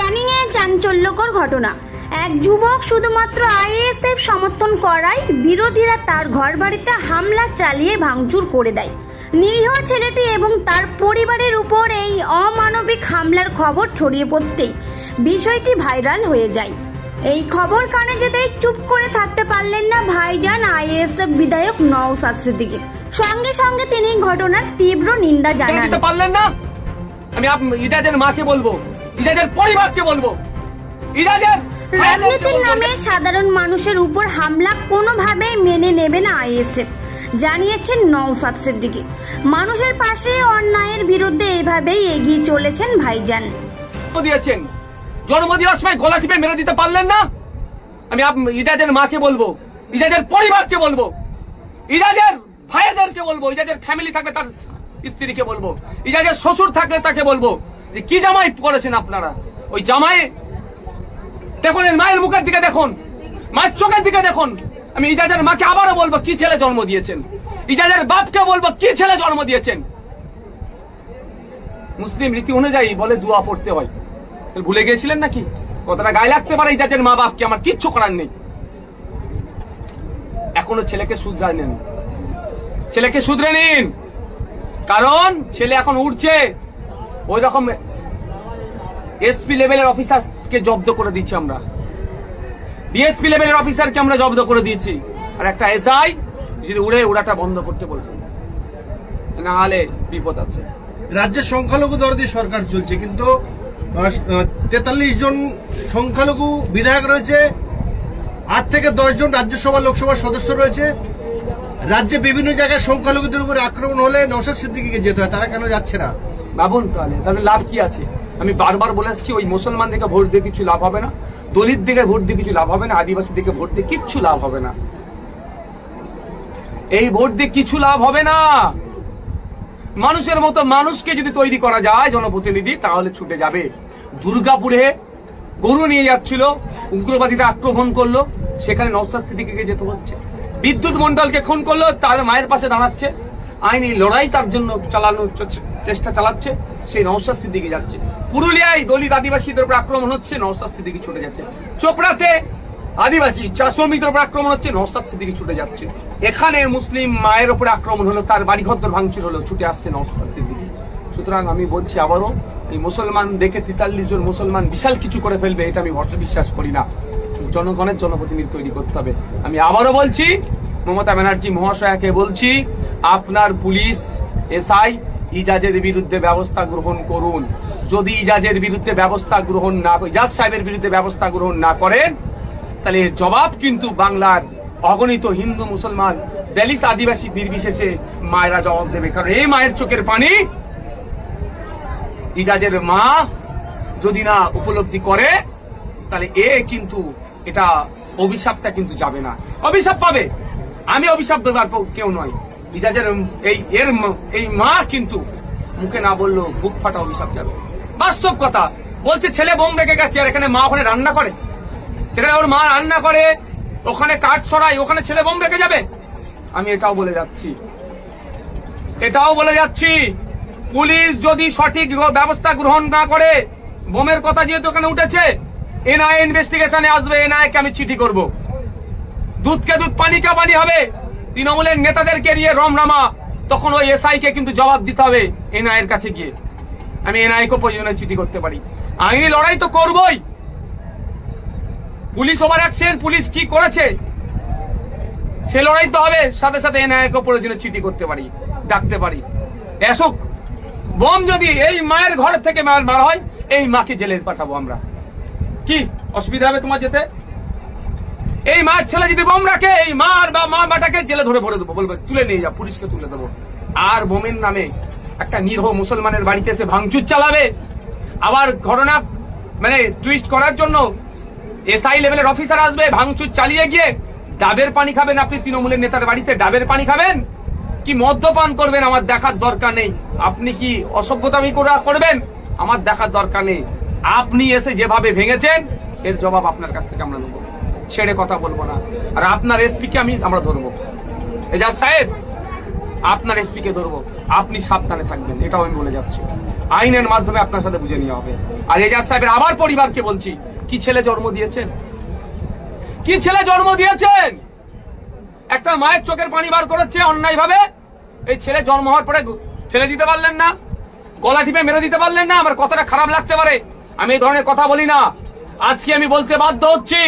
ক্যানিংয়ে চাঞ্চল্যকর ঘটনা। এক যুবক শুধুমাত্র আইএসএফ সমর্থন করায় বিরোধীরা তার ঘরবাড়িতে হামলা চালিয়ে ভাঙচুর করে দেয়। নিরীহ ছেলেটি এবং তার পরিবারের উপর এই অমানবিক হামলার খবর ছড়িয়ে পড়তেই বিষয়টি ভাইরাল হয়ে যায়। এই খবর কানে যেতেই চুপ করে থাকতে পারলেন না ভাইজান আইএসএফ বিধায়ক নওশাদ সিদ্দিকী। সঙ্গে সঙ্গে তিনি ঘটনার তীব্র নিন্দা জানান। পারলেন না, আমি ইজাজের মাকে বলবো, ইজাজের পরিবারকে বলবো, ইজাজের রাজনীতির নামে সাধারণ মানুষের উপর হামলা কোনোভাবেই মেনে নেবে না আইএসএফ, জানিয়েছেন নওশাদ সিদ্দিকী। মানুষের পাশে অন্যায়ের বিরুদ্ধে এভাবেই এগিয়ে চলেছেন ভাইজান। দিয়েছেন জন্মদিনের সময় গলা টিপে মেরে দিতে পারলেন না, আমি ইজাজের মাকে বলবো, ইজাজের পরিবারকে বলবো, ইজাজের ভাইদেরকে বলবো, ইজাজের ফ্যামিলি থাকলে তার স্ত্রীকে বলবো, ইজাজের শ্বশুর থাকলে তাকে বলবো যে কি জামাই করেছেন আপনারা। ওই জামাই দেখুন, মায়ের মুখের দিকে দেখুন, মায়ের চোখের দিকে দেখুন। আমি ইজাজের মাকে আবারও বলবো কি ছেলে জন্ম দিয়েছেন, ইজাজের বাপকে বলবো কি ছেলে জন্ম দিয়েছেন। মুসলিম রীতি অনুযায়ী বলে দোয়া পড়তে হয়, ভুলে গিয়েছিলেন নাকি? কতটা গায়ে লাগতে পারে ইজাজের মা বাপকে, আমার কিচ্ছু করার নেই। এখনো ছেলেকে শুধরে নেন, ছেলেকে শুধরে নিন, কারণ ছেলে এখন উঠছে। ওই রকম এসপি লেভেলের অফিসারকে জব্দ করে দিচ্ছি আমরা, ডিএসপি লেভেলের অফিসারকে আমরা জব্দ করে দিয়েছি। আর একটা এসআই যদি উড়াটা বন্ধ করতে বলবে, না হলে বিপদ আছে। রাজ্যের সংখ্যালঘু দরদি সরকার চলছে, কিন্তু 43 জন সংখ্যালঘু বিধায়ক রয়েছে, 8 থেকে 10 জন রাজ্যসভা লোকসভার সদস্য রয়েছে। রাজ্যে বিভিন্ন জায়গায় সংখ্যালঘুদের উপরে আক্রমণ হলে নওশাদ সিদ্দিকীকে যেতে হয়, তারা কেন যাচ্ছে না? ভাবুন তাহলে তাদের লাভ কি আছে? আমি বারবার বলে আসছি, ওই মুসলমান দিকে ভোট দিয়ে কিছু লাভ হবে না, দলিত দিকে ভোট দিয়ে কিছু লাভ হবে না, আদিবাসী দিকে ভোট দিয়ে কিচ্ছু লাভ হবে না। এই ভোট দিয়ে কিছু লাভ হবে না। মানুষের মতো মানুষকে যদি তৈরি করা যায় জনপ্রতিনিধি, তাহলে ছুটে যাবে। দুর্গাপুরে গরু নিয়ে যাচ্ছিল, উগ্রবাদীরা আক্রমণ করলো, সেখানে নওশাদ সিদ্দিকীকে যেতে হচ্ছে। বিদ্যুৎ মন্ডলকে খুন করলো, তার মায়ের পাশে দাঁড়াচ্ছে, আইনি লড়াই তার জন্য চালানোর চেষ্টা চালাচ্ছে, সেই নওশাদ সিদ্দিকী যাচ্ছে। পুরুলিয়ায় দলিত আদিবাসীদের উপর আক্রমণ হচ্ছে, নওশাদ সিদ্দিকী ছুটে যাচ্ছে। চোপড়াতে আদিবাসী চা শ্রমিকদের উপর আক্রমণ হচ্ছে, নওশাদ সিদ্দিকী ছুটে যাচ্ছে। এখানে মুসলিম মায়ের উপরে আক্রমণ হলো, তার বাড়িঘর ভাঙচুর হলো, ছুটে আসছে নওশাদ সিদ্দিকী। সুতরাং আমি বলছি আবারও, এই মুসলমান দেখে 43 জন মুসলমান বিশাল কিছু করে ফেলবে, এটা আমি বিশ্বাস করি না। জনগণের জনপ্রতিনিধি তৈরি করতে হবে। আমি আবারও বলছি, মমতা ব্যানার্জি মহাশয়াকে বলছি, আপনার পুলিশ এসআই ইজাজের বিরুদ্ধে ব্যবস্থা গ্রহণ করুন। যদি ইজাজের বিরুদ্ধে ব্যবস্থা গ্রহণ না, ইজাজ সাহেবের বিরুদ্ধে ব্যবস্থা গ্রহণ না করেন, তাহলে এর জবাব কিন্তু বাংলার অগণিত হিন্দু মুসলমান দলিত আদিবাসী নির্বিশেষে মায়েরা জবাব দেবে। কারণ এই মায়ের চোখের পানি ইজাজের মা যদি না উপলব্ধি করে, তাহলে কিন্তু এটা অভিশাপটা কিন্তু যাবে না, অভিশাপ পাবে। আমি অভিশাপ দেবার কেউ নয়। ইজাজের এই মা কিন্তু মুখে না বললেও বুক ফাটা অভিশাপ যাবে। বাস্তব কথা বলছে, ছেলে বোম রেখে গেছে, আর এখানে মা ওখানে রান্না করে, সেখানে ওর মা রান্না করে, ওখানে কাঠ সরাই, ওখানে ছেলে বোম রেখে যাবে? আমি এটাও বলে যাচ্ছি, পুলিশ যদি সঠিক ব্যবস্থা গ্রহণ না করে, বোমের কথা যেহেতু ওখানে উঠেছে, এনআইএ ইনভেস্টিগেশনে আসবে, এনআইএকে আমি চিঠি করব। দুধকে দুধ পানিকে পানি হবে। তৃণমূলের নেতাদেরকে নিয়ে রমরামা, তখন ওই এসআই কে কিন্তু জবাব দিতে হবে এনআইএর কাছে গিয়ে। আমি এনআইএকে প্রয়োজনে চিঠি করতে পারি, আইনি লড়াই তো করবই। পুলিশ ওভার অ্যাকশন, পুলিশ কি করেছে সে লড়াই তো হবে, সাথে সাথে এনআইএকে প্রয়োজনে চিঠি করতে পারি, ডাকতে পারি। এসব বোম যদি এই মায়ের ঘর থেকে মারা হয়, এই মাকে জেলে পাঠাবো আমরা, কি অসুবিধা হবে তোমার যেতে? এই মায়ের ছেলে যদি বোম রাখে, এই মা আর মা বাটাকে জেলে ধরে ভরে দেবো, বলবো তুলে নিয়ে যা, পুলিশকে তুলে দেবো। আর বোমের নামে একটা নিরীহ মুসলমানের বাড়িতে এসে ভাঙচুর চালাবে, আবার ঘটনা টুইস্ট করার জন্য এসআই লেভেলের অফিসার আসবে, ভাঙচুর চালিয়ে গিয়ে ডাবের পানি খাবেন। আপনি তৃণমূলের নেতার বাড়িতে ডাবের পানি খাবেন কি মদ্যপান করবেন আমার দেখার দরকার নেই। আপনি কি অসভ্যতামি করবেন আমার দেখার দরকার নেই। আপনি এসে যেভাবে ভেঙেছেন, এর জবাব আপনার কাছ থেকে আমরা নেবো, ছেড়ে কথা বলবো না। আর আপনার এসপি কে আমরা ধরবো, এজাজ সাহেব আপনার এসপি কে ধরবো, আপনি সাবধানে থাকবেন, এটাও আমি বলে যাচ্ছি। আইনের মাধ্যমে আপনার সাথে বুঝে নেওয়া হবে। আর এজাজ সাহেবের আবার পরিবারকে বলছি, কি ছেলে জন্ম দিয়েছেন, কি ছেলে জন্ম দিয়েছেন? একটা মায়ের চোখের পানি বার করেছে অন্যায় ভাবে, এই ছেলে জন্ম হওয়ার পরে ফেলে দিতে পারলেন না, গলা টিপে মেরে দিতে পারলেন না? আমার কথাটা খারাপ লাগতে পারে, আমি এই ধরনের কথা বলি না, আজকে আমি বলতে বাধ্য হচ্ছি।